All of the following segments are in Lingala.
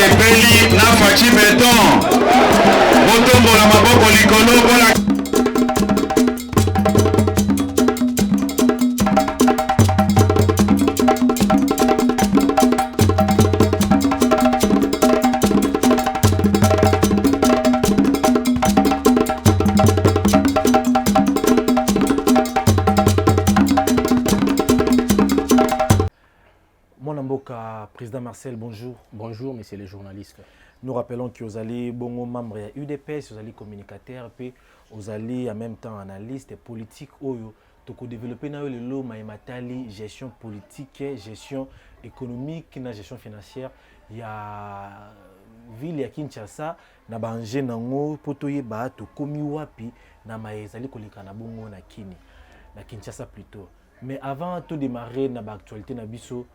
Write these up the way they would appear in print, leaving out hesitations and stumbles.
sepeli na faci beton. Botombola maboko likolo mpona Président Marcel, bonjour. Bonjour, messieurs les journalistes. Nous rappelons que vous allez bon membre de UDPS, vous allez communicateur, puis vous allez en même temps analyste politique. Oyo, toko développer na le lot matali gestion politique, gestion économique, na gestion financière. Il y a ville ya Kinshasa na banje nango potoye ba to komi wapi na maezali koleka na bongo na kini na Kinshasa plutôt. Mais avant de démarrer na ba actualité na biso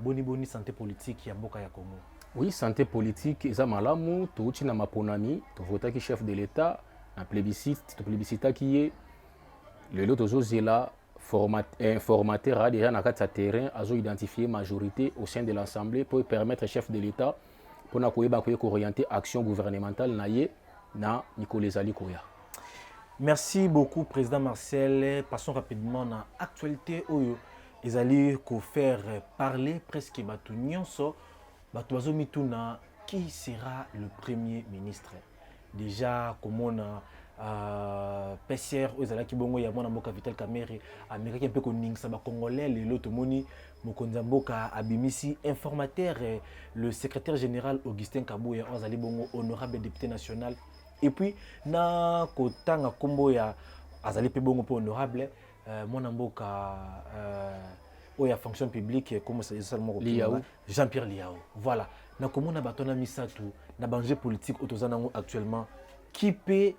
boni santé politique ya mboka ya Congo. Oui, santé politique, eza malamu, touti na maponami, to vota ki chef de l'État, na plébiscite qui est le lot zela formateur a déjà na kati terrain, azo identifier majorité au sein de l'Assemblée pour permettre chef de l'État pour na koyeba orienter action gouvernementale na ye na Nicolas Ali Koya. Merci beaucoup Président Marcel. Passons rapidement na actualité oyo. Ils allaient faire parler presque batu nyonso batu bazomituna qui sera le premier ministre. Déjà comme on a PCR aux alaki bongo ya mona mboka Vital Kamerhe américain peu koningsa ba congolais les loto moni mokonza mboka abimisi informateur le secrétaire général Augustin Kabouya ozali bongo honorable député national et puis na kotanga kombo ya azali pe bongo pe honorable mon mboka oya fonction publique comme ça seulement Jean-Pierre Liao. Voilà. Na komona batona misatu na banje politique otozanango actuellement qui peut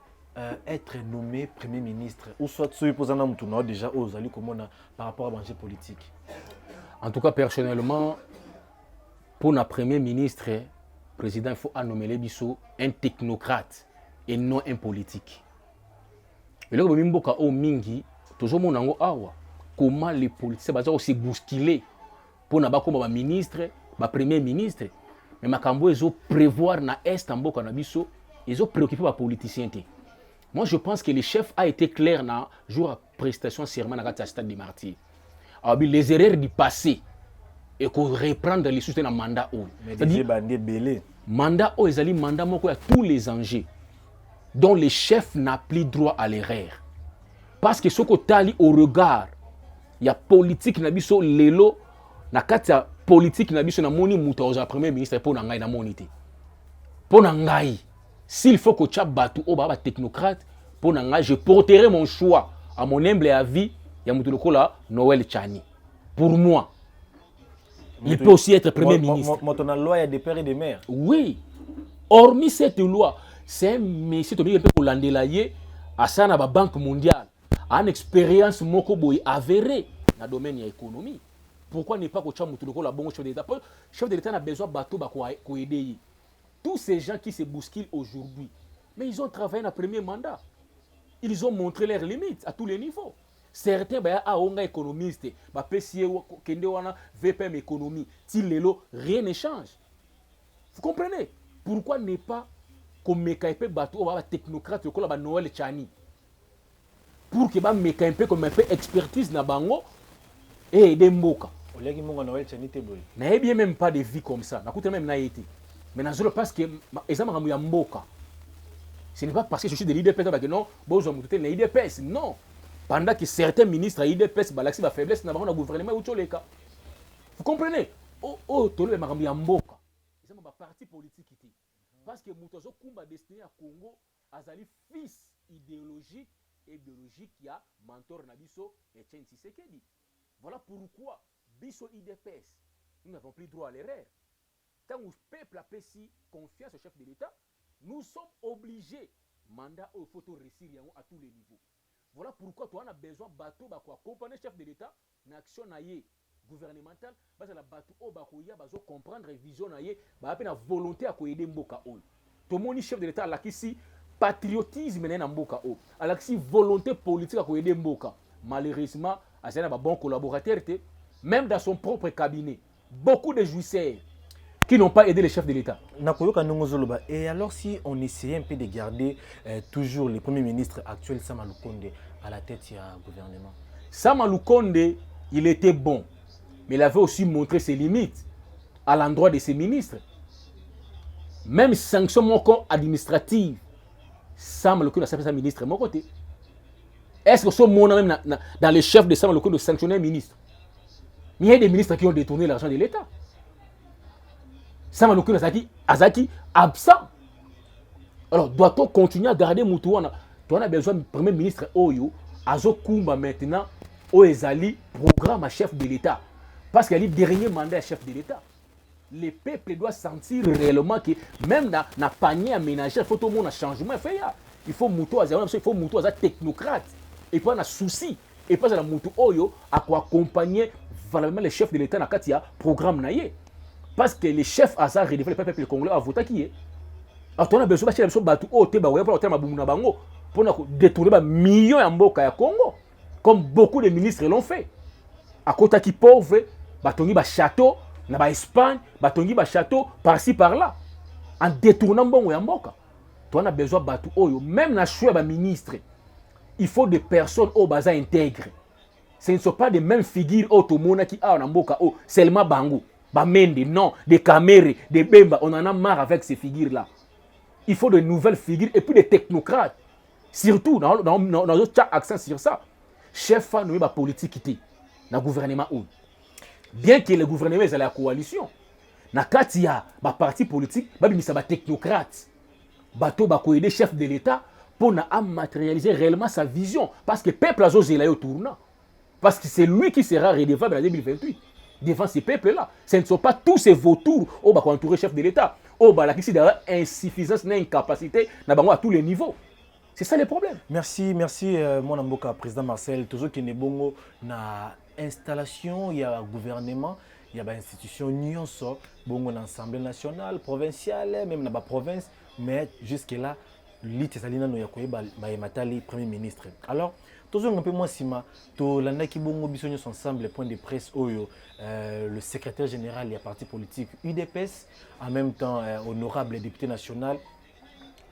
être nommé premier ministre ou soit ceux posana mutuna déjà ozali komona par rapport à banje politique. En tout cas personnellement pour na premier ministre président il faut nommer les biso un technocrate et non un politique. Et là mimboka o mingi toujours monango awa comment les politiciens vont se bousculer pour n'avoir ministre, premier ministre. Mais makambo ils ont prévoir na est en boka na biso, ils ont préoccupé par politiciens. Moi je pense que le chef a été clair na jour à prestation serment na gata stade des martyrs. Alors les erreurs du passé et qu'on reprendre les soutiens dans mandat ou. Mais des bandits belé. Mandat ou ezali mandat moko ya tous les enjeux dont le chef n'a plus droit à l'erreur. Parce que ce que tali au regard il y a politique na biso lelo na kati ya politique na biso na moni muta oza premier ministre pour na ngai na monité pour na ngai s'il faut que tu batu o ba technocrate pour na ngai je porterai mon choix à mon humble avis ya mutu lokola Noël Tchani pour moi il peut aussi être premier ministre mon loi il y a des pères et des mères oui hormis cette loi c'est un monsieur to bien pour landelaye à ça na ba banque mondiale une expérience moko boy avérée dans le domaine de l'économie. Pourquoi ne pas que tu aies la bonne chef de l'État? Le chef de l'État a besoin de bateau pour aider. Tous ces gens qui se bousculent aujourd'hui, mais ils ont travaillé dans le premier mandat. Ils ont montré leurs limites à tous les niveaux. Certains ont économistes, PCA, VPM économie, rien ne change. Vous comprenez? Pourquoi ne pas comme mécaïpe bateau technocrate comme Noël Tchani? Pour que ba meka un peu comme un peu expertise na bango et des mboka. Olegi monga Noël Tchani te boy. Na bien même pas de vie comme ça. Na coûte même na été. Mais na zolo parce que ezama ngamu ya mboka. Ce n'est pas parce que je suis de l'IDPS que non, bozo mututé na IDPS. Non. Pendant que certains ministres à IDPS balaxi ba faiblesse na bango na gouvernement ou toleka. Vous comprenez? Tolo ngamu ya mboka. Ezama ba parti politique ité. Parce que mutozo kumba destiné à Congo azali fils idéologique qui a mentor Nabiso et Etienne Tshisekedi. Voilà pourquoi Biso IDPS, nous n'avons plus droit à l'erreur. Tant que le peuple a payé confiance au chef de l'État, nous sommes obligés, mandat au photo récit à tous les niveaux. Voilà pourquoi tu as besoin de bateau pour accompagner le chef de l'État dans l'action gouvernementale, parce que la bateau au comprendre la vision la volonté à aider Mboka. Tout le monde chef de l'État là ici patriotisme na mboka o alaksi volonté politique à aider mboka malheureusement azana ba bon collaborateur même dans son propre cabinet beaucoup de jouisseurs qui n'ont pas aidé les chefs de l'État. Et alors si on essayait un peu de garder toujours le Premier ministre actuel, Sama Lukonde, à la tête du gouvernement? Sama Lukonde, il était bon, mais il avait aussi montré ses limites à l'endroit de ses ministres. Même sanction administrative, Sama Lukonde a fait sa ministre de mon côté. Est-ce que ce monde même dans les chefs de Sama Lukonde de sanctionner un ministre? Il y a des ministres qui ont détourné l'argent de l'État. Sama Lukonde Azaki absent. Alors, doit-on continuer à garder Moutouana? On a besoin du Premier ministre Oyo, Azo Kumba maintenant, Oezali, programme à chef de l'État. Parce qu'il y a le dernier mandat à chef de l'État. Le peuple doit sentir réellement que même dans le panier aménagé, il faut tout le monde un changement. Il faut Moutou Aza technocrate. Et puis on a souci. Et puis on a Moutou Oyo à accompagner vraiment les chefs de l'État dans le programme. Parce que les chefs Aza redéfendent le peuple congolais à voter qui est. Alors on a besoin de battre au Téba pour détourner des millions de Mboka à Congo. Comme beaucoup de ministres l'ont fait. À côté qui pauvre, batongi ba château, na ba Espagne, batongi ba château par-ci par-là. En détournant bon Mboka. On a besoin de battre oyo. Même na choix ba ministre, il faut des personnes au baza intègres. Ce ne sont pas des mêmes figures au Tomona qui a en Mboka au seulement Bango, Bamende, non, des Kamere, des Bemba. On en a marre avec ces figures-là. Il faut de nouvelles figures et puis des technocrates. Surtout, dans notre accent sur ça. Chef nommé la politique dans le gouvernement. Bien que le gouvernement est à la coalition, dans le parti politique, il y a des technocrates. Bateau va aider le chef de l'État pour matérialiser réellement sa vision. Parce que le peuple a osé au tournant. Parce que c'est lui qui sera redevable en 2028. Devant ces peuples-là. Ce ne sont pas tous ces vautours qui vont entourer le chef de l'État. La question d'avoir insuffisance, incapacité à tous les niveaux. C'est ça le problème. Merci, mon amboka, président Marcel. Toujours qu'il y a bongo na installation, il y a un gouvernement, il y a une institution nyonso, bongo na l'Assemblée nationale, provinciale, même dans la province, mais jusque-là, l'île Salina no yakoye matali premier ministre. Alors, toujours un peu moins sima, to l'année bongo bisogno ensemble les points de presse oyo, le secrétaire général et parti politique UDPS, en même temps honorable député national.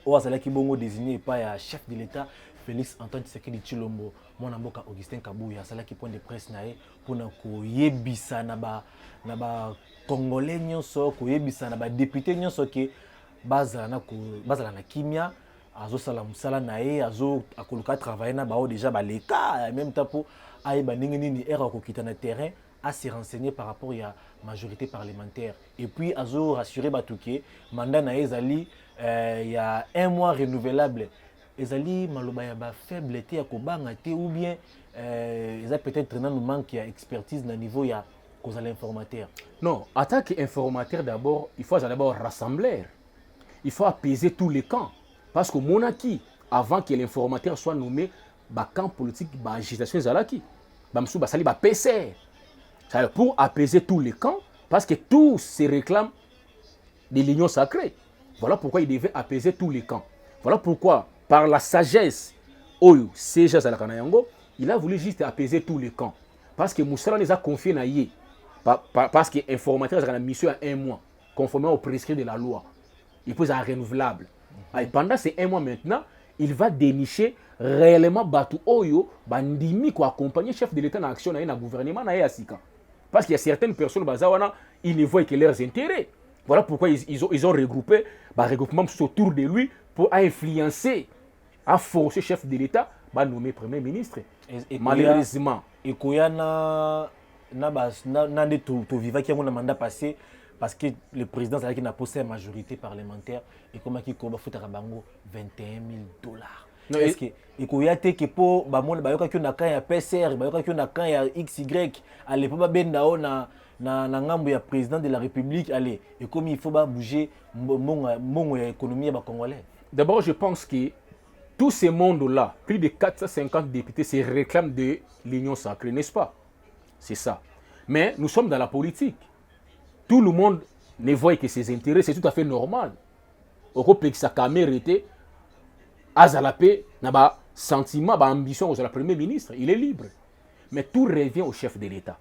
Oazalaki bongo désigné par le chef de l'État Félix Antoine Tshisekedi Tshilombo, mon amboka Augustin Kabouya, salaki point de presse naé pour na koyebisa na ba congolais nyonso, koyebisa na ba député nyonso ke bazala na kimia, azo sala musala naé, azo akoluka travailler na bao déjà ba leka, même temps pour ayeba ndenge nini era ko kita na terrain à se renseigner par rapport à la majorité parlementaire. Et puis, à rassurer Batouké, mandat na ezali, il y a un mois renouvelable. Ezali, maloba ya ba faible été à Kobanga, ou bien, ils ont peut-être un manque d'expertise à niveau ya cause l'informateur. Non, en tant qu'informateur d'abord, il faut d'abord rassembler. Il faut apaiser tous les camps. Parce que monaki, avant que l'informateur soit nommé, ba camp politique, ba agitation zalaki, ba msou ba sali ba PCR. Pour apaiser tous les camps, parce que tous se réclament de l'union sacrée. Voilà pourquoi il devait apaiser tous les camps. Voilà pourquoi, par la sagesse, Oyo, Seja Zalakanayango, il a voulu juste apaiser tous les camps. Parce que Moussala les a confiés à Yé. Parce que l'informateur a une mission à un mois, conformément au prescrit de la loi. Il peut être renouvelable. Et pendant ces un mois maintenant, il va dénicher réellement Batu Oyo, Bandimi, qui accompagne le chef de l'État dans l'action dans le gouvernement. Parce qu'il y a certaines personnes, ils ne voient que leurs intérêts. Voilà pourquoi ils ont regroupé un regroupement autour de lui pour influencer, à forcer le chef de l'État à nommer Premier ministre. Malheureusement. Et qu'il y a un vivant qui a un mandat passé parce que le président a posé une majorité parlementaire et comme il a fait 21 000 $. Est-ce que il y a des pour un PCR, un XY, à l'époque na ngambo ya président de la République, allez, et comme il faut bouger mon économie congolais. D'abord, je pense que tout ce monde-là, plus de 450 députés, se réclament de l'union sacrée, n'est-ce pas? C'est ça. Mais nous sommes dans la politique. Tout le monde ne voit que ses intérêts, c'est tout à fait normal. Au complexe, sa caméra était Azalapé, n'a pas sentiment, pas ambition au Premier ministre, il est libre. Mais tout revient au chef de l'État.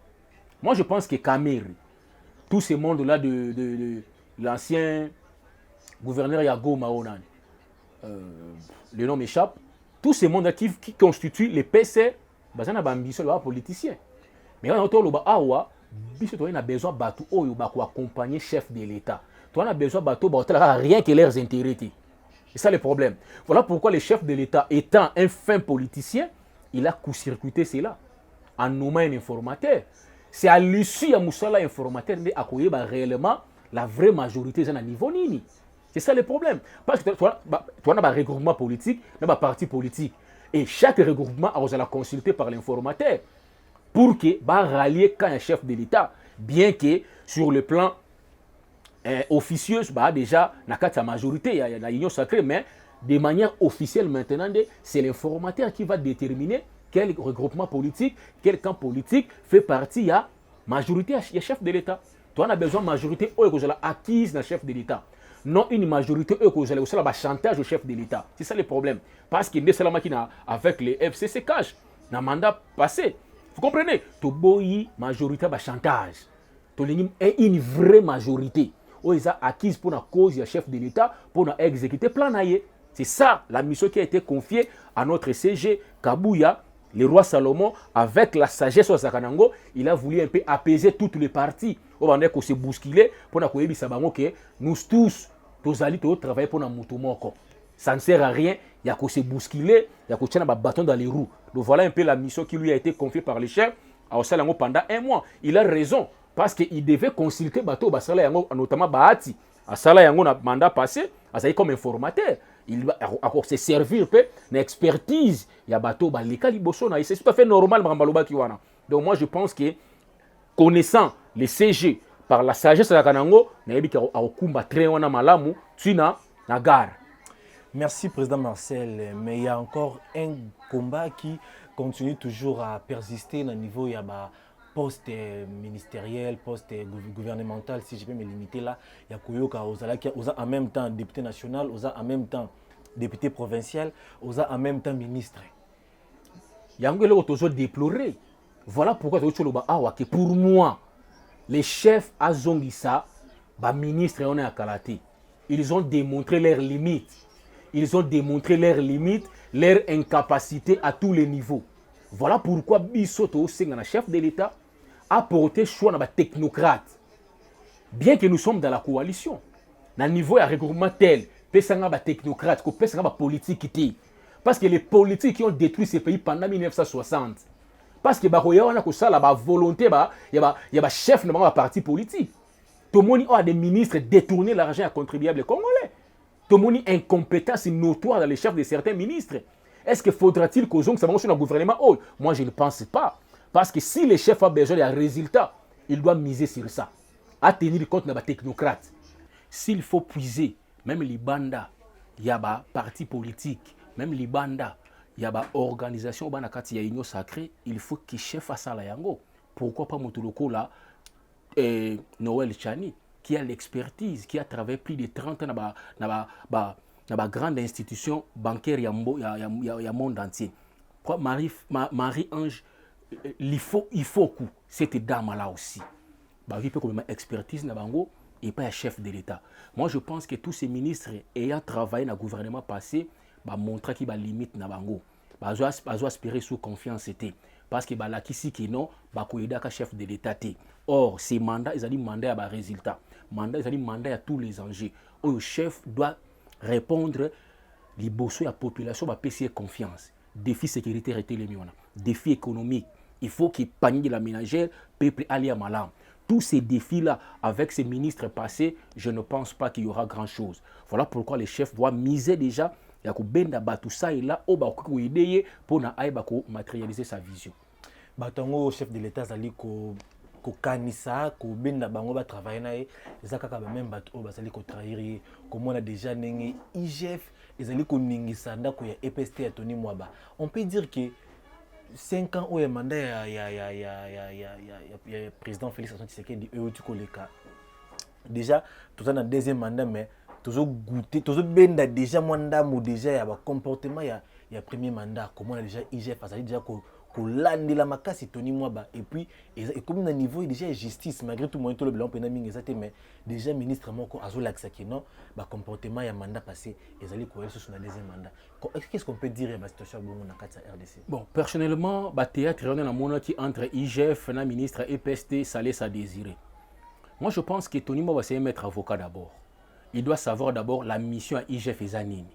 Moi, je pense que Kameri, tout ce monde-là de l'ancien gouverneur Yago Maonan, le nom m'échappe, tous ces mondes qui constituent les PC, ils ont ambition de politiciens. Mais quand on a besoin d'accompagner le chef de l'État. On a besoin de rien que leurs intérêts. C'est ça le problème. Voilà pourquoi le chef de l'État, étant un fin politicien, il a court-circuité cela en nommant un informateur. C'est à l'issue de Moussala informateur d'accueillir réellement la vraie majorité à niveau nini. C'est ça le problème. Parce que tu as un regroupement politique, un parti politique. Et chaque regroupement a consulté par l'informateur pour que rallier quand un chef de l'État, bien que sur le plan officieux, déjà, il y a la majorité, il y a l'union sacrée, mais de manière officielle maintenant, c'est l'informateur qui va déterminer quel regroupement politique, quel camp politique fait partie de la majorité du chef de l'État. Tu as besoin de majorité acquise dans le chef de l'État. Non une majorité qui a chantage au chef de l'État. C'est ça le problème. Parce qu'il y a des gens avec les FCC cash, dans le mandat passé. Vous comprenez? Tu as une majorité de chantage. Tu as une vraie majorité. Ils ont acquise pour la cause du chef de l'État pour exécuter le plan. C'est ça la mission qui a été confiée à notre CG Kabouya, le roi Salomon, avec la sagesse de Zakanango. Il a voulu un peu apaiser toutes les parties. On va se bousculer pour que nous tous, travailler pour nous moutomoko. Ça ne sert à rien. Il y a que se bousculer, il y a que tirer un bâton dans les roues. Donc voilà un peu la mission qui lui a été confiée par le chef à Osalango pendant un mois. Il a raison. Parce qu'il devait consulter Bato Basala Yango, notamment Bahati. À Sala Yango, le mandat passé, il comme informateur. Il va se servir de l'expertise. Il y a Bato Balika Liboso. C'est tout à fait normal. Donc moi, je pense que connaissant les CG par la sagesse de la Kanango, merci, Président Marcel. Mais il y a encore un combat qui continue toujours à persister au niveau de poste ministériel, poste gouvernemental, si je peux me limiter là. Il y a Koyoka, en même temps député national, en même temps député provincial, en même temps ministre. Il y a toujours déploré. Voilà pourquoi pour moi, les chefs à Zongissa, ministres on est à Kalate, ils ont démontré leurs limites. Ils ont démontré leurs limites, leur incapacité à tous les niveaux. Voilà pourquoi Bissoto, le chef de l'État, a porté choix dans les technocrates. Bien que nous sommes dans la coalition, dans le niveau de regroupement tel, il y a des technocrates, il y a des politiques. Parce que les politiques qui ont détruit ces pays pendant 1960. Parce que y a la volonté, il y a des chefs de parti politique. Tout le monde a des ministres détourner l'argent à contribuables congolais. Tout le monde a une incompétence notoire dans les chefs de certains ministres. Est-ce que faudra-t-il que ça marche dans le gouvernement? Moi, je ne pense pas. Parce que si les chefs ont besoin d'un résultat, ils doivent miser sur ça. À tenir compte de la technocrate. S'il faut puiser, même les bandas, il y a des partis politiques, même les bandas, il y a des organisations, il y a une union sacrée, il faut que les chefs fassent ça. Pourquoi pas Moutoloko là, Noël Chani, qui a l'expertise, qui a travaillé plus de 30 ans dans la grande institution bancaire du monde entier. Marie-Ange, il faut que cette dame-là aussi, il peut comme expertise et pas un chef de l'État. Moi, je pense que tous ces ministres ayant travaillé dans le gouvernement passé, montrent qu'il y a des limites dans bango. Ils ont aspiré sous confiance. Parce que là, qui non, ils ont un chef de l'État. Or, ces mandats, ils ont des mandats à résultat. Ils ont des mandats à tous les enjeux. Le chef doit répondre les besoins de la population, va payer confiance. Défi sécuritaire et les défi économique. Il faut qu'il panier de la ménagère, peuple allié à malam. Tous ces défis-là, avec ces ministres passés, je ne pense pas qu'il y aura grand-chose. Voilà pourquoi les chefs doivent miser déjà et tout ça et là, pour matérialiser sa vision. Le chef de l'État zali ko kanisa ko benda bango ba travailler na ezaka ka même bato bazali ko trahir comme on a déjà nengi IGF ezali ko ningisa ndako ya EPST ya Tony Mwaba. On peut dire que 5 ans au mandat ya président Félix Antoine Tshisekedi Koleka. Déjà tout ça dans deuxième mandat mais toujours goûter toujours benda déjà mandat ou déjà ya ba comportement ya premier mandat comment on a déjà IGF azali déjà ko kolandela makasi Tony Mwaba et puis et comme na niveau déjà justice malgré tout moyen tout le blanc pena mingi ça mais déjà ministre moko azolakisa que non ba comportement ya mandat passé ezali ko elle sur na deuxième mandat. Qu'est-ce qu'on peut dire ba situation bongo na kati ya RDC? Bon, personnellement, ba théâtre on a mona qui entre IGF na ministre EPST ça laisse à désirer. Moi je pense que Tony Mwaba c'est mettre avocat d'abord. Il doit savoir d'abord la mission à IGF et Zanini.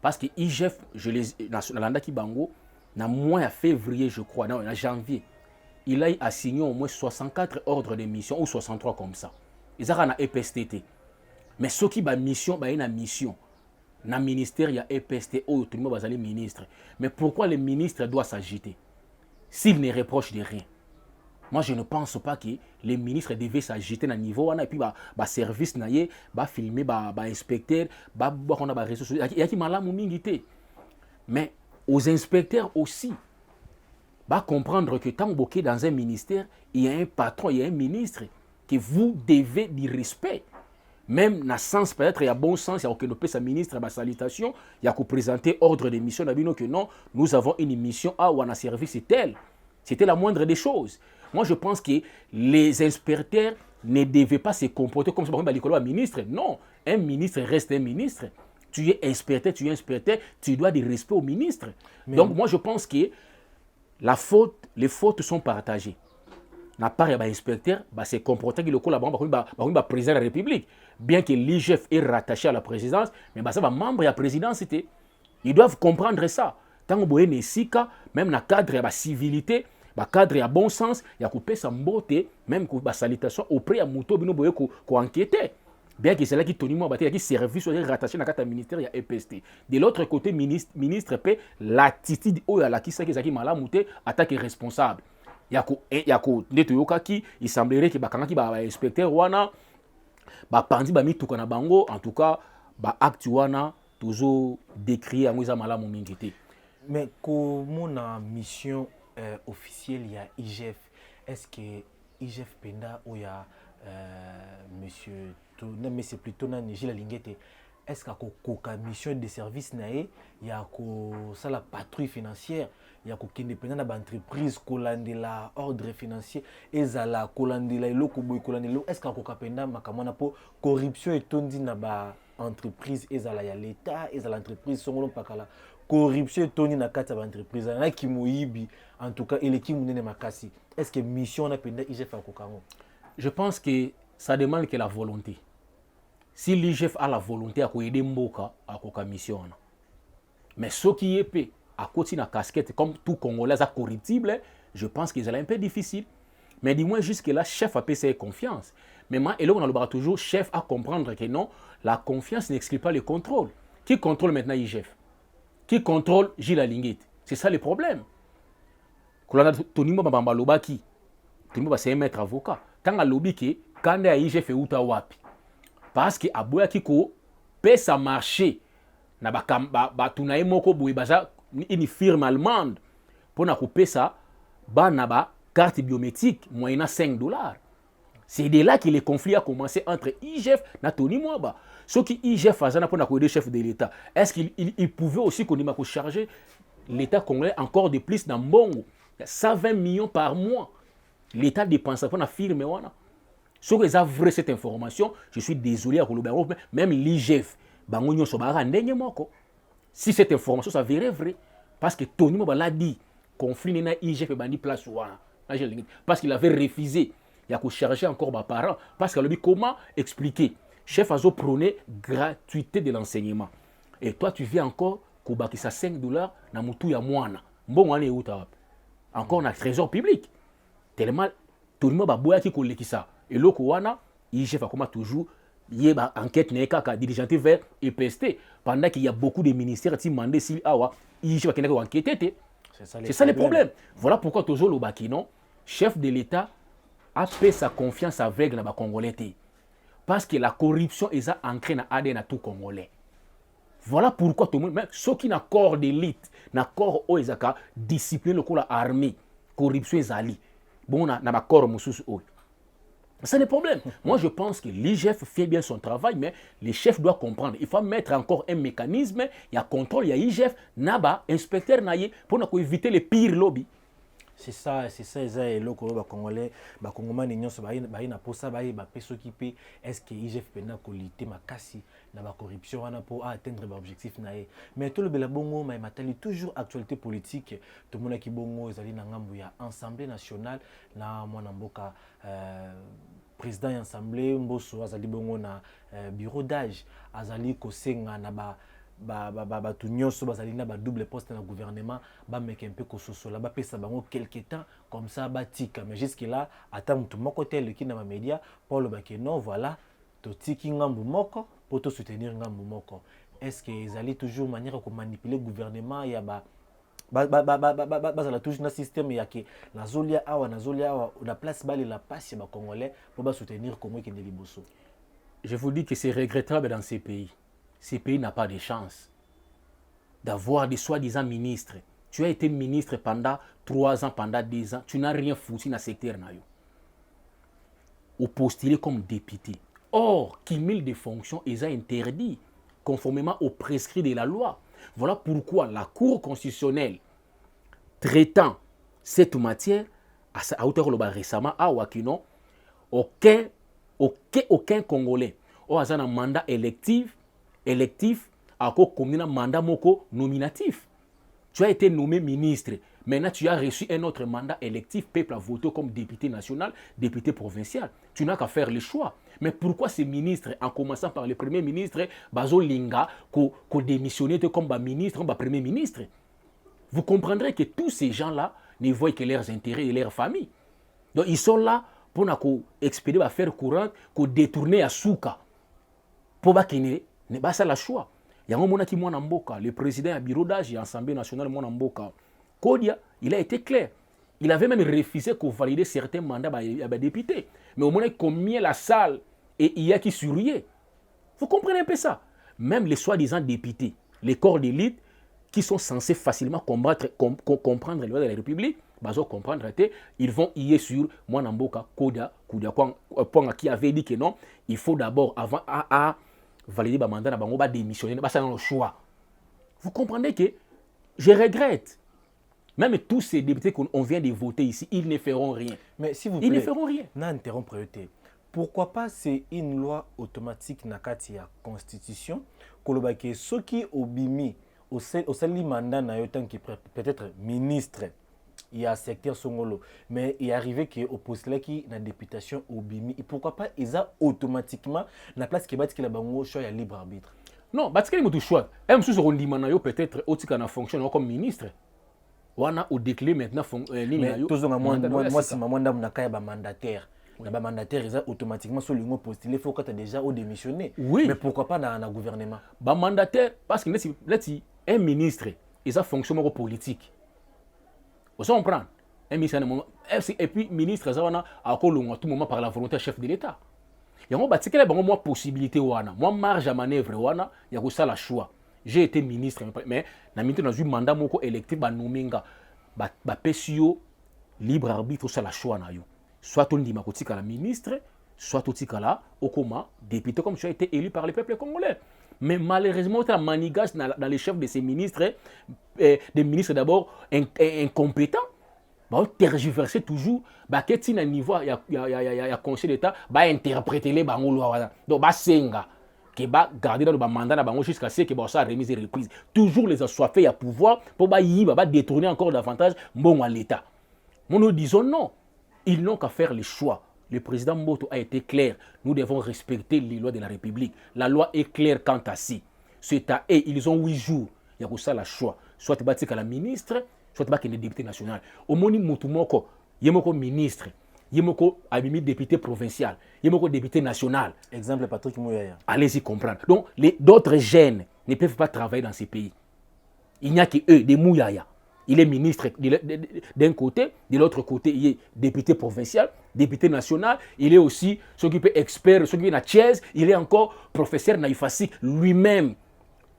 Parce que IGF, je les dans qui bango, dans mois de février, je crois, non, en janvier, il a assigné au moins 64 ordres de mission, ou 63 comme ça. Ils ont un EPSTT. Mais ceux qui ont une mission, ils ont une mission. Dans le ministère, il y a EPST, tout le monde va aller ministre. Mais pourquoi le ministre doit s'agiter s'il ne reproche de rien? Moi, je ne pense pas que les ministres devaient s'agiter à un niveau et puis le service va filmer, va inspecter, va voir qu'on a des réseaux sociaux. Il y a qui malade mais aux inspecteurs aussi, va comprendre que tant que dans un ministère, il y a un patron, il y a un ministre que vous devez du respect. Même dans le sens, peut-être, il y a bon sens, il y a aucun sa ministre, ma salutation, il y a qu'à présenter ordre de mission, que non, nous avons une mission ou un service tel. C'était la moindre des choses. Moi, je pense que les inspecteurs ne devaient pas se comporter comme ça. Par exemple, un ministre, non. Un ministre reste un ministre. Tu es inspecteur, tu dois du respect au ministre. Mais donc, moi, je pense que les fautes sont partagées. La part de l'inspecteur se comporter comme le président de la République. Bien que l'IGF est rattaché à la présidence, mais ça va membre de la présidence. Ils doivent comprendre ça. Tant que vous avez même dans le cadre de la civilité, le cadre de bon sens, il y a coupé sa beauté, même que la salutation auprès de Mouto, il y a enquêter. Bien que c'est là qui Tony Mwaba, il y a qui service rattaché à la ministère, il y a EPST. De l'autre côté, ministre peut l'attitude où il y a qui s'est qui m'a mouté attaque responsable. Il y a qui il semblerait que bakanga qui ba inspecteur wana ba pandi ba mituka na bango en tout cas ba acte wana toujours décrié en za malamu mingité. Mais comment la mission officielle il y a IGF, est-ce que IGF penda ou il y a monsieur non mais c'est plutôt na Gilles Lingete, est-ce que la mission de service naé il y a ça la patrouille financière, il y a qu'une indépendant d'entreprise kolandela ordre financier ezala kolandela eloko boy kolandela est-ce que penda makamana po corruption etondi na ba entreprise ezala ya l'état ezala entreprise songolo pakala corruption etondi na kati ya entreprise na kimoyibi en tout cas eleki munene makasi est-ce que mission na penda IGF akokango? Je pense que ça demande que la volonté. Si l'IGF a la volonté à aider Mboka à la mission, mais ce qui est fait à côté de la casquette, comme tout Congolais est corruptible, je pense qu'ils allaient un peu difficile. Mais du moins, jusque-là, chef a payé confiance. Mais moi, et là, on a toujours chef à comprendre que non, la confiance n'exclut pas le contrôle. Qui contrôle maintenant l'IGF? Qui contrôle Gilles Lingete? C'est ça le problème. Tony Mwaba Lobaki, Tony Mwaba c'est un maître avocat. Tant à lobby que quand l'IGF est où wapi? Parce que aboya kiko peut ça marcher na ba tunaye moko boye baza une firme allemande pour na couper ça ba na ba carte biométrique moyennant $5. C'est de là que le conflit a commencé entre IGF et Tony Mwaba. Ce qui IGF faisait pour aider le chef de l'État, est-ce qu'il pouvait aussi charger l'État congolais encore de plus dans Mbongo? 120 millions par mois. L'État dépense pour la firme wana. Si vous avez vrai cette information, je suis désolé à même l'IGF, si cette information s'avérait vraie, parce que Tony Mwaba l'a dit, conflit n'est pas IGF et bandi place parce qu'il avait refusé, il a chargé encore mes parents, parce qu'il a dit comment expliquer, chef a prôné gratuité de l'enseignement, et toi tu viens encore que ça $5 na mutu ya mwana, bon on est où encore dans le trésor public, tellement Tony Mwaba boya qui collègue ça. Et là, IGF a comme toujours il y a une enquête dirigeantée vers EPST. Pendant qu'il y a beaucoup de ministères qui demandent si IGF a enquêté. C'est ça le problème. Voilà pourquoi toujours le Bakino, chef de l'État, a fait sa confiance avec les Congolais. Parce que la corruption est ancrée dans l'ADN à tout Congolais. Voilà pourquoi tout le monde, même ceux qui n'ont corps d'élite, n'ont corps où ils ont discipliné l'armée, corruption est ali. Bon, on a corps moussous. C'est le problème. Moi, je pense que l'IGF fait bien son travail, mais les chefs doivent comprendre. Il faut mettre encore un mécanisme. Il y a contrôle, il y a IGF, Naba, inspecteur Naye, pour éviter les pires lobbies. C'est ça, eza eloko ba congolais, ba congomani nyonso ba ina posa ba peso kipe est-ce que IGF pena kolite makasi na ba corruption wana pour atteindre ba objectif na ye. Mais tout le bela bongo ma matali toujours actualité politique to mona ki bongo ezali na ngambu ya Assemblée nationale na mwana mboka président ya Assemblée Mbosso azali bongo na bureau d'âge azali kosenga na tout nyonso bazali na ba double poste na gouvernement ba meke un peu kososola ba pesa bango quelque temps comme ça ba tika mais jusque là ata mutu moko tel ki na ba média Paul Bakeno voilà to tiki ngambu moko pour te soutenir ngambu moko. Est-ce que ezali toujours manière ko manipuler gouvernement ya bazala toujours na système ya ke nazolia awa la place bali la passe ba congolais pour ba soutenir Congo qui est liboso. Je vous dis que c'est regrettable dans ces pays. Ces pays n'ont pas de chance d'avoir des soi-disant ministres. Tu as été ministre pendant 3 ans, pendant 10 ans. Tu n'as rien foutu dans le secteur. Ou postulé comme député. Or, cumul de fonctions est interdit conformément aux prescrits de la loi. Voilà pourquoi la Cour constitutionnelle traitant cette matière à hauteur récemment à Wakino, aucun Congolais a un mandat électif à un mandat moko nominatif. Tu as été nommé ministre. Maintenant, tu as reçu un autre mandat électif. Peuple a voté comme député national, député provincial. Tu n'as qu'à faire le choix. Mais pourquoi ces ministres, en commençant par le premier ministre, Bazo Linga, qu'on démissionné comme ministre, comme premier ministre? Vous comprendrez que tous ces gens-là ne voient que leurs intérêts et leurs familles. Donc, ils sont là pour expédier l'affaire courante, pour détourner à Souka. Pour ne pas ça le choix. Il y a un monde qui m'a mboka, le président du bureau d'âge de l'Assemblée nationale m'a mboka. Kodia, il a été clair. Il avait même refusé qu'on valide certains mandats à députés. Mais au moment combien la salle et il y a qui surveillait. Vous comprenez un peu ça? Même les soi-disant députés, les corps d'élite qui sont censés facilement comprendre les lois de la République, ils vont y aller sur Mwanamboka, Kodia, qui avait dit que non, il faut d'abord, avant à valider le mandat, on va démissionner, c'est le choix. Vous comprenez que je regrette. Même tous ces députés qu'on vient de voter ici, ils ne feront rien. Mais s'il vous plaît, ils ne feront rien. N'interrompre. Pourquoi pas c'est une loi automatique na kati ya constitution kolobake ceux qui obimi au sali mandat na yo tant que peut-être ministre il y a secteur songolo mais il est arrivé que au postulat qui na députation obimi et pourquoi pas ils a automatiquement la place qui la bango choix ya libre arbitre. Non, parce que les choix même sous on dit na yo peut-être autika na fonction comme ministre. Wana au déclé maintenant mais tous moi si ma mandat na kaya ba mandataire. Oui. Les mandataires, ils ont automatiquement sur le mot postulé, il faut que tu aies déjà démissionné. Oui. Mais pourquoi pas dans le gouvernement? Les mandataires, parce que un ministre, il a fonction politique. Vous comprenez? Un ministre, et puis ministre, il a à tout moment par la volonté du chef de l'État. Il y a une possibilité, moi marge à manœuvre, il y a ça le choix. J'ai été ministre, mais dans un mandat électif, PSIO, libre arbitre, ça le choix. Soit on dit que la ministre, soit on dit que la Okoma, député comme tu as été élu par le peuple congolais. Mais malheureusement, tu as manigage dans les chefs de ces ministres, des ministres d'abord incompétents, on tergiverser toujours, que tu as un niveau, il y a conseil d'État, interpréter les lois. Donc, senga, qui va garder dans le mandat jusqu'à ce que ça remise et reprise. Toujours les assoiffés à pouvoir pour détourner encore davantage l'État. Nous disons non. Ils n'ont qu'à faire le choix. Le président Mboto a été clair. Nous devons respecter les lois de la République. La loi est claire quant à si. C'est à eux. Ils ont 8 jours. Il y a pour ça le choix. Soit tu vas la ministre, soit tu vas le député national. Au moni Moutoumoko, il y a un ministre, il y a un député provincial, il y a un député national. Exemple Patrick Mouyaya. Allez-y comprendre. Donc, d'autres jeunes ne peuvent pas travailler dans ces pays. Il n'y a que eux, des Mouyaya. Il est ministre d'un côté, de l'autre côté, il est député provincial, député national, il est aussi s'occuper expert, s'occuper de la chaise, il est encore professeur naïfassi lui-même.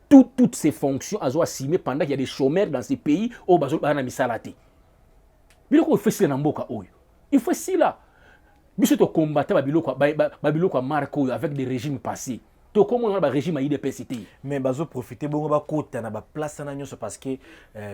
Toutes ces fonctions à assumer pendant qu'il y a des chômeurs dans ces pays au Bazo Banamisalati. Il faut faire ça dans Mboka. Il faut ça là. Il faut combattre Babiloko Marco avec des régimes passés. to comment on a régime IDPS mais bazo profiter bongo ba kota na ba place na nyonso parce que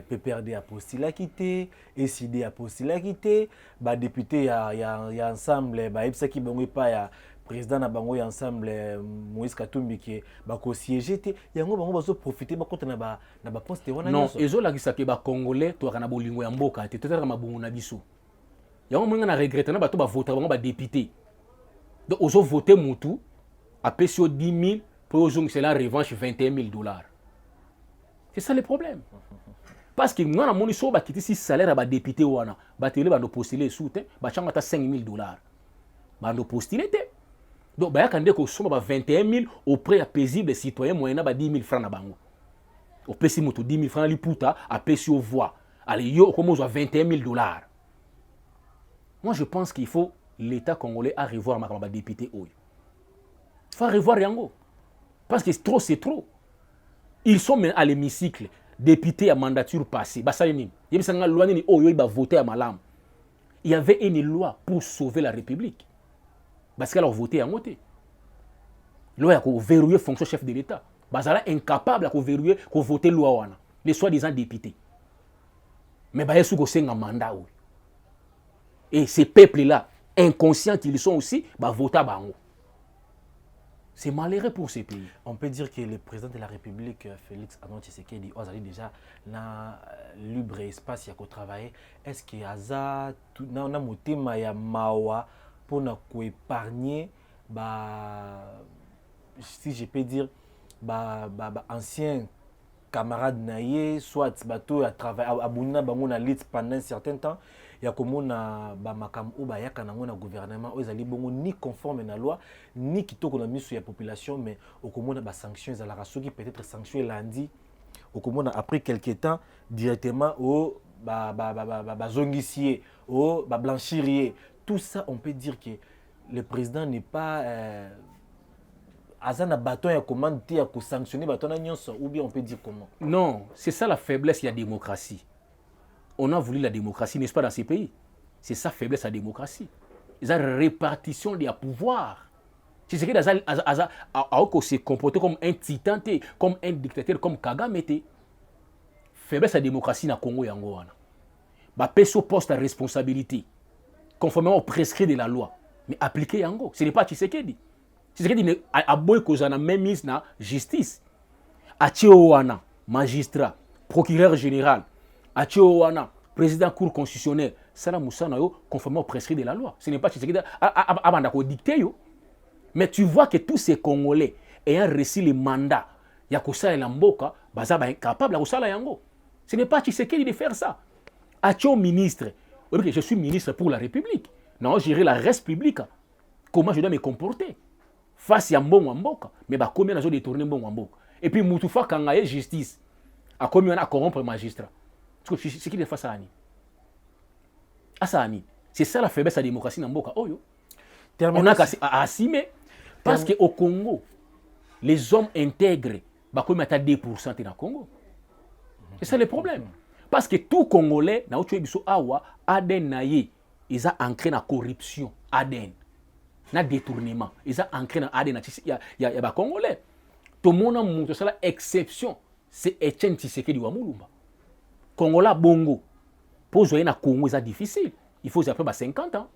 PPRD a postulé quitté SID a postulé quitté ba député ya ensemble ba ipsaki bongo pa ya président na bango ya ensemble Moïse Katumbi qui ba ko siéger té yango bango bazo profiter ba kota na ba poste wana nyonso non ezo la kisaki ba congolais to kana bolingo ya mboka te to tala mabungu na biso yango mwenga na regretter na bato ba voter bango ba député donc ozo voter mutu à PCO 10 000 pour c'est la revanche $21 000. C'est ça le problème. Parce que nous avons dit que si salaire à député ou ana, bateli va nous postuler soutien, ba changa ta $5 000. Ba nous postuler té. Donc ba yakande ko soma 21 000 auprès à paisible citoyen moyen ba 10 000 francs na bango. Au PC moto 10 000 francs li puta à PCO voix. Allez yo comment on $21 000. Moi je pense qu'il faut l'État congolais à revoir ma député oyo. Il faut revoir Yango. Parce que c'est trop. Ils sont maintenant à l'hémicycle, députés à mandature passée. Il y avait une loi pour sauver la République. Parce qu'elle a voté à moitié. La loi qui a verrouillé la fonction chef de l'État. Parce qu'elle est incapable de verrouiller, de voter la loi. Les soi-disant députés. Mais il y a un mandat. Et ces peuples-là, inconscients qu'ils sont aussi, votent à Bango. C'est malheureux pour ces pays. On peut dire que le président de la République, Félix Antoine Tshisekedi, a déjà na libre espace ya ko travailler. Est-ce que aza na motema ya mawa pour na ko épargner si je peux dire anciens camarades naïe soit bateau à travailler à bunna bango na lit pendant un certain temps. Ya komona ba makam ou ba yaka nango na gouvernement ezali bongo ni conforme na loi ni kitoko na miso ya population mais okomona ba sanctions za la rasoki peut-être sanction lundi okomona après quelque temps directement au ba zongisier au ba blanchirier tout ça on peut dire que le président n'est pas azana bâton ya commande ya ko sanctionner bâton na nyonso ou bien on peut dire comment. Non, c'est ça la faiblesse de la démocratie. On a voulu la démocratie, n'est-ce pas, dans ces pays? C'est ça, faiblesse de la démocratie. C'est la répartition des pouvoirs. C'est ce qui s'est comporté comme un titan, comme un dictateur, comme Kagame. Faiblesse de la démocratie dans le Congo et en Angola. Peso poste à responsabilité, conformément au prescrit de la loi. Mais appliqué en Angola. Ce n'est pas Tshisekedi. Tshisekedi a beau cause na même ministre na justice. Atiowana, magistrat, procureur général. Atiowana, président de la Cour constitutionnelle, ça conformément au prescrit de la loi. Ce n'est pas Tshisekedi a dicté. Mais tu vois que tous ces Congolais ayant reçu le mandat, Yakosa et Lamboka, sont incapables de faire ça. Ce n'est pas Tshisekedi de faire ça. Atio ministre, je suis ministre pour la République. Non, gérer la reste publique. Comment je dois me comporter face à Mbongo Mboka. Mais combien de détourné Mbongo Mboka. Et puis, Moutoufa Kangaye justice. A combien a corrompre le magistrat. C'est qui fait ça? C'est ça la faiblesse de la démocratie dans Mboka. On a qu'à assumer. Parce qu'au Congo, les hommes intègres, comme à 2% dans le Congo. C'est ça le problème. Parce que tout Congolais, dans le Awa, Aden ils ont ancré dans la corruption. Aden. Dans le détournement. Ils ont ancré dans Aden. Il y a des Congolais. Tout le monde a montré ça, l'exception, c'est Etienne Tshisekedi Wamulumba. Congolais bongo. Pour jouer dans le Congo, c'est difficile. Il faut après 50 ans.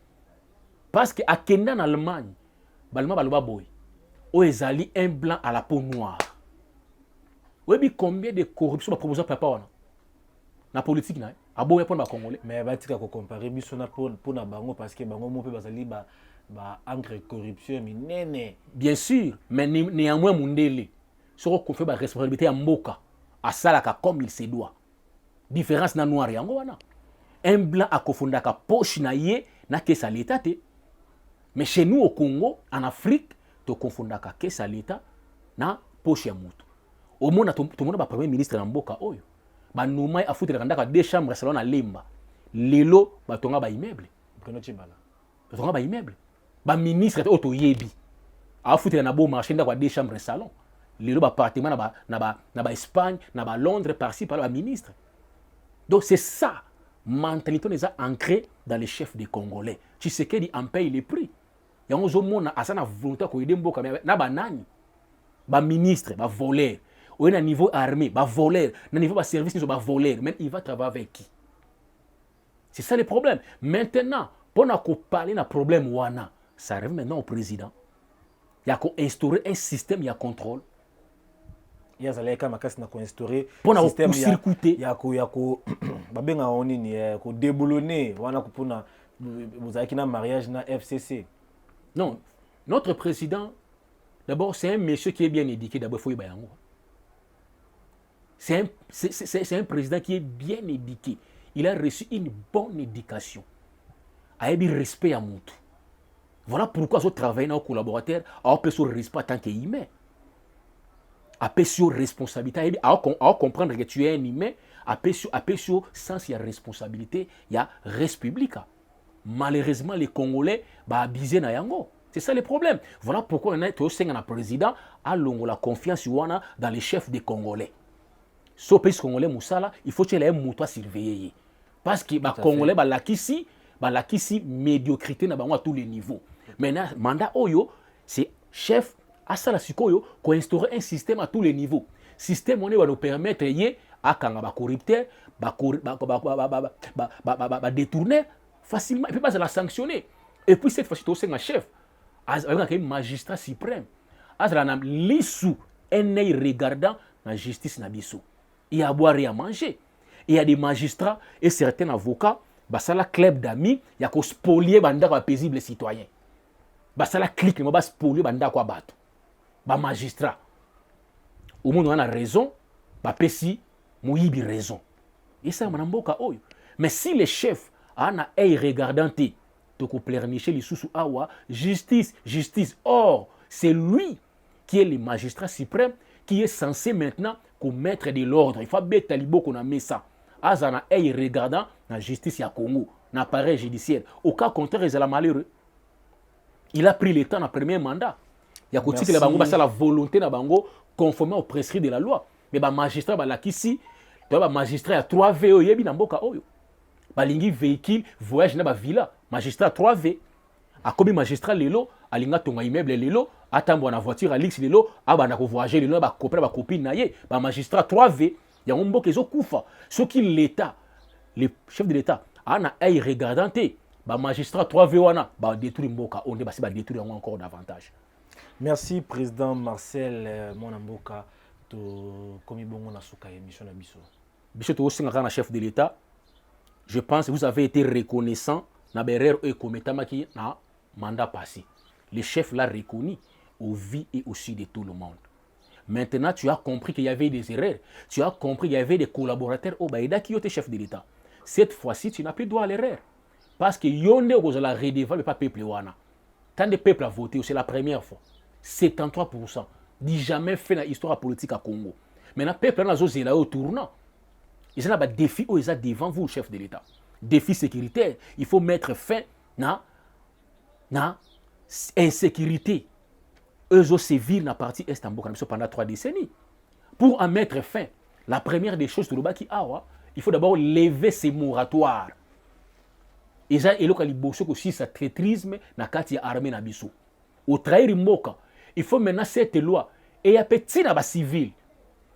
Parce qu'à Kenda en Allemagne, ils ont un blanc à la peau noire. Vous savez combien de corruption va proposer papa dans la politique? Pour les Congolais. Mais il faut comparer pour les Bango parce que Bango peut entre corruption. Bien sûr, mais néanmoins, Mundele, ce qu'on fait la responsabilité à Mboka, à Salaka comme il se doit. Différence na noir et angwana. Un blanc a confondé la poche na yé na kesa l'état. Mais chez nous au Congo, en Afrique, tu confonds la caisse à l'État na poche ya mutu. Au monde, tout le monde va premier ministre en Mboka oyo. Ba noumai a foutre la deux chambres salon à Lemba. Lelo ba tonga ba immeuble. Tonga ba immeuble. Ba ministre auto yebi. A foutre na beau marché ndako deux chambres salon. Lelo ba appartement na ba Espagne, na ba Londres par-ci par là ba ministre. Donc c'est ça, mentalité les a ancrée dans les chefs des Congolais. Tshisekedi en paye les prix. Il y a un monde qui a volonté de aider Mboka na banani. ba ministre, ba voleur. Ou à niveau armée, ba voleur. Na niveau ba service, ba voleur. Mais il va travailler avec qui? C'est ça le problème. Maintenant, pour nous parler d'un problème wana, ça arrive maintenant au président. Il y a qu'à instaurer un système, il y a contrôle. Il y a des gens qui ont instauré un système, circuité. Il y a qu'à déboulonner, vous avez un mariage na FCC. Non, notre président, d'abord, c'est un monsieur qui est bien éduqué. D'abord, il faut y aller. C'est un président qui est bien éduqué. Il a reçu une bonne éducation. Il a eu respect à mon tout. Voilà pourquoi je travaille dans un collaborateur, à un respect en tant qu'humain. À sur responsabilité, à comprendre que tu es un humain, à sur sens il y a responsabilité, il y a respect public. Malheureusement, les Congolais bah abusé na yango. C'est ça le problème. Voilà pourquoi on a un président a la confiance dans les chefs des Congolais. Ce pays congolais Moussala, il faut que les moutois surveiller. Parce que les Congolais la kisi médiocrité na à tous les niveaux. Maintenant, mandat oyo, c'est chef à ça la sikoyo qu'on instaure un système à tous les niveaux. Système on va nous permettre à kanga ba corrupteur, ba détourner facilement et puis pas la sanctionner. Et puis cette fois-ci c'est un chef avec un magistrat suprême. Azala lisu un œil regardant la justice na biso. Il y a à boire et à manger. Il y a des magistrats et certains avocats, bah ça la club d'amis, il y a qu'au spolier banda quoi paisible citoyen. Bah ça la clique, mais bah spolier banda quoi battre. Bah magistrat. Au monde on a raison, bah pesi moyibi raison. Et ça manamboka oyo. Mais si les chefs en a œil regardant te ko pleurnicher les sous awa justice. Or, c'est lui qui est le magistrat suprême qui est censé maintenant commettre de l'ordre. Il faut bien talibo qu'on a mis ça. Azana œil regardant la justice ya Congo, l'appareil judiciaire. Au cas contraire, il est malheureux. Il a pris le temps dans le premier mandat. Il y a côté que la volonté na bango conformément aux prescrits de la loi. Mais le magistrat la kisi, le magistrat a 3 V au yebi na mboka oyo. Balingi véhicule voyage na ba villa, magistrat 3V. A comme magistrat lelo, alinga tonga immeuble lelo, atambo na voiture à lix lelo, aba na ko voyager lelo ba copain ba copine na ye, ba magistrat 3V. Il y a un mboka ezo kufa. Ce qui l'état, le chef de l'état, ana ay regardante, ba magistrat 3V wana, ba détruire mboka, on ba détruire encore davantage. Merci président Marcel Monamboka to komi bongo na suka émission na biso. Biso to singa na chef de l'état. Je pense que vous avez été reconnaissant na berère et kometamaki na mandat passé. Le chef l'a reconnu au vie et au su de tout le monde. Maintenant, tu as compris qu'il y avait des erreurs. Tu as compris qu'il y avait des collaborateurs au Baïda qui étaient chefs de l'État. Cette fois-ci, tu n'as plus droit à l'erreur. Parce que Yonde vous la redevable pas peuple wana. Tant de peuples a voté, c'est la première fois. 73%. Dit jamais fait dans l'histoire politique à Congo. Maintenant, le peuple a là au tournant. Ils ont un défi où ils ont devant vous, chef de l'État. Défi sécuritaire. Il faut mettre fin à l'insécurité. Eux ont sévi dans la partie est pendant 3 décennies. Pour en mettre fin, la première des choses, il faut d'abord lever ces moratoires. Et ça, il y a aussi sa traîtrisme dans la armée na biso. Au trahir mboka, il faut maintenant cette loi et il y a petit dans civil.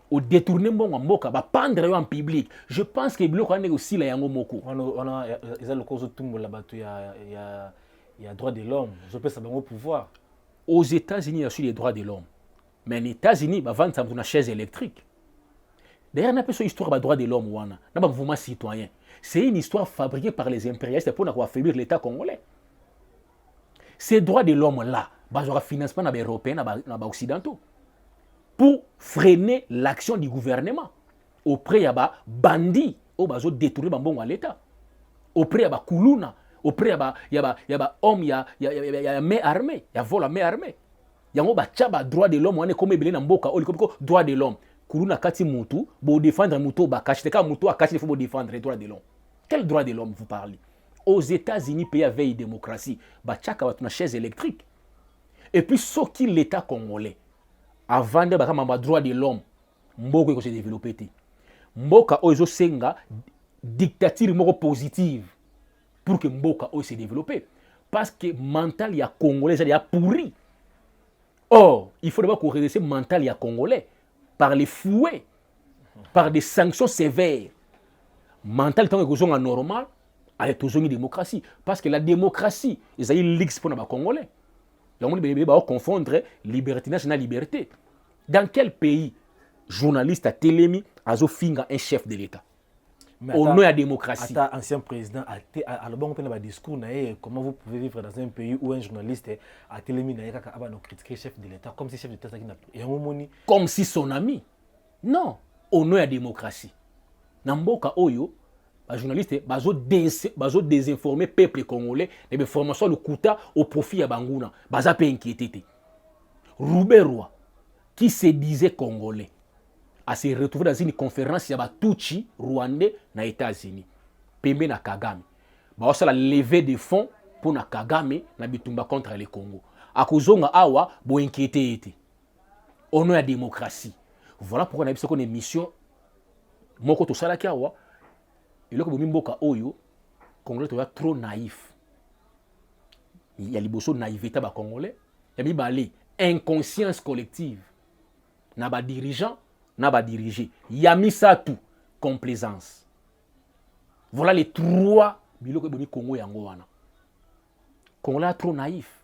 Au détourner mon mboka, ba pendre en public. Je pense que bloc on est aussi là yango moko. On a le cause tout la bateau il y a droit de l'homme. Je pense ça au pouvoir. Aux États-Unis, il y a aussi les droits de l'homme. Mais aux États-Unis, il y a une chaise électrique. D'ailleurs, on a une histoire des droits de l'homme. On a un mouvement citoyen. C'est une histoire fabriquée par les impérialistes pour affaiblir l'État congolais. Ces droits de l'homme-là, il y a un financement européen et occidentaux pour freiner l'action du gouvernement. Auprès, il y a des bandits qui détruisent l'État. Auprès, il y a des Koulouna. Auprès, il y a des hommes, il y a main armée, il y a vol à main armée. Il y a des droits de l'homme, on est comme les droits de l'homme. Koulouna kati mutu, pour défendre mutu, il faut défendre les droits de l'homme. Quel droit de l'homme vous parlez? Aux États-Unis, pays avec la démocratie, il y a une chaise électrique. Et puis, ce qui est l'État congolais, avant de avoir droit de l'homme, Mboka s'est développé. Mboka ozo senga dictature positive pour que Mboka se développe. Parce que le mental, il y a Congolais, il y a pourri. Or, il faut d'abord qu'on redresse le mental ya Congolais par les fouets, par des sanctions sévères. Mental tant que sont normal, avec toujours une démocratie. Parce que la démocratie, ils ont une ligue pour les Congolais. Ils ont confondre liberté nationale liberté. Dans quel pays journaliste a télémi a finga un chef de l'État? Au nom de la démocratie. Ancien président, à le bon discours, comment vous pouvez vivre dans un pays où un journaliste a télémi a critiqué le chef de l'État comme si le chef de l'État n'a comme si son ami. Non, au nom de la démocratie. Namboka Oyo, les journalistes bazo désinformer le peuple congolais et de formation le kuta au profit de Bangouna. Baza pe inquiété. Rouberoi, qui se disait congolais, a se retrouvé dans une conférence ya Batuchi, Rwandais, na États-Unis. Pembe na Kagame. Ba la levée de fonds pour na Kagame na bitumba contre le Congo. A kozonga awa bo inquiété été. Au nom de la démocratie. Voilà pourquoi on a une émission moko to sala kiawa. Il y a mboka oyo Congolais trop naïf. Il y a liboso naïveté ba Congolais. Il y a mi inconscience collective. Na ba dirigeant, na ba dirigé. Il y a mis ça tout complaisance. Voilà les trois biloko boni Congo yango wana. Congolais trop naïf.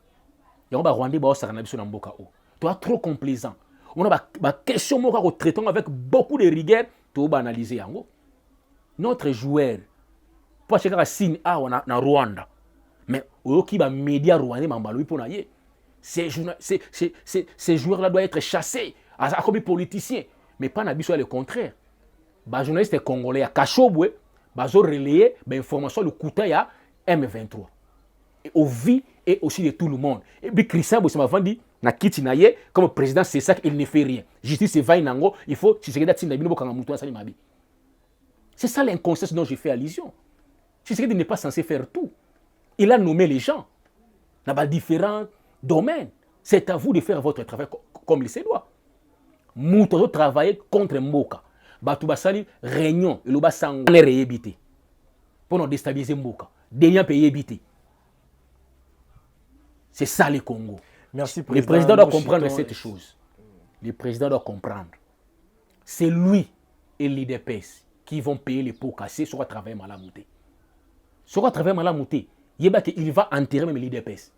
Yango ba Rwandais ba osaka na biso na mboka o. Toi trop complaisant. On a ba question moko ko traitons avec beaucoup de rigueur to ba analyser yango. Notre joueur, pour checker la signe A na Rwanda, mais au qui va média rwandais mambalo pour naïe, ces joueurs-là doivent être chassés, comme des politiciens, mais pas n'abusé le contraire. Les journalistes congolais à Kachobwe, ils ont relayé l'information le coup à M23. Et au vie et aussi de tout le monde. Et puis Christian Boussama dit, na kiti naïe, comme président c'est ça qu'il ne fait rien. Justice c'est vainango, il faut si c'est que d'attendre la bino bokanga mutu na sali mabi. C'est ça l'inconscience dont j'ai fait allusion. Tshisekedi n'est pas censé faire tout. Il a nommé les gens dans différents domaines. C'est à vous de faire votre travail comme il se doit. Mouto travailler contre Mboka. Batu basali réunion et le basango on est réébité. Pour nous déstabiliser Mboka. Dernier pays évité. C'est ça le Congo. Merci, le président doit comprendre cette chose. Le président doit comprendre. C'est lui et l'IDPS qui vont payer les pots cassés sur le travail malamouté. Sur le travail malamouté, il va enterrer même l'IDPS.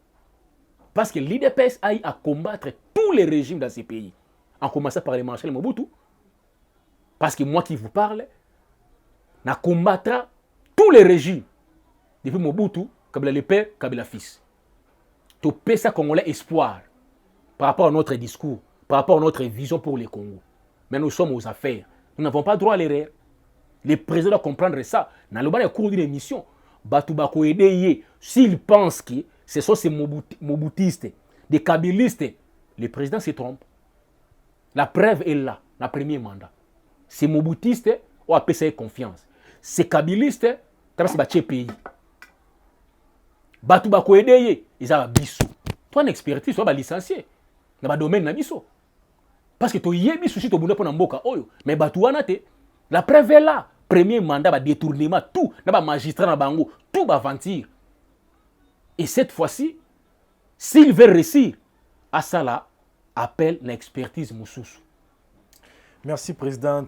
Parce que l'IDPS a eu à combattre tous les régimes dans ces pays. En commençant par les marshals Mobutu. Parce que moi qui vous parle, na combattra tous les régimes. Depuis Mobutu, Kabila le père, Kabila fils. Tu paies ça Congolais espoir par rapport à notre discours, par rapport à notre vision pour le Congo. Mais nous sommes aux affaires. Nous n'avons pas droit à l'erreur. Les présidents doivent comprendre ça. Dans le cours d'une émission, Batubako aider s'ils pensent que ce sont ces mobutistes, des kabylistes, le président se trompe. La preuve est là, le premier mandat. Ces mobutistes ont appelé confiance. Ces kabylistes, c'est un pays. Batubako aider, ils ont un biso. Toi, une expertise, tu vas licencier. Dans le domaine de biso. Parce que tu y es biso si tu as un mboka oyo. Mais Batouanate. La preuve est là. Premier mandat, va détournement, tout. N'a magistrat na bango, tout va mentir. Et cette fois-ci, s'il veut réussir, à ça là, appelle l'expertise Moussous. Merci, Président.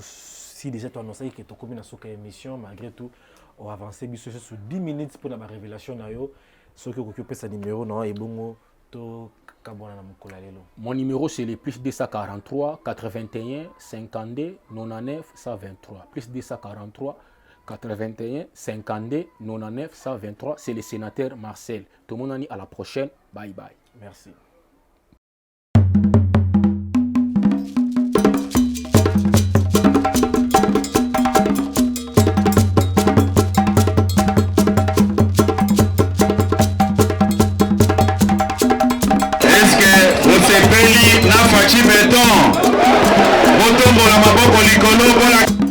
Si déjà tu as annoncé que tu as commis dans cette émission, malgré tout, on va avancer sur 10 minutes pour la révélation. Ce que tu as fait, numéro, non, et bon, mon numéro c'est le plus 243 81 52 99 123. Plus 243 81 52 99 123. C'est le sénateur Marcel. Tout le monde à la prochaine. Bye bye. Merci. Osepeli na fachi beton. Botombo la maboko likolo.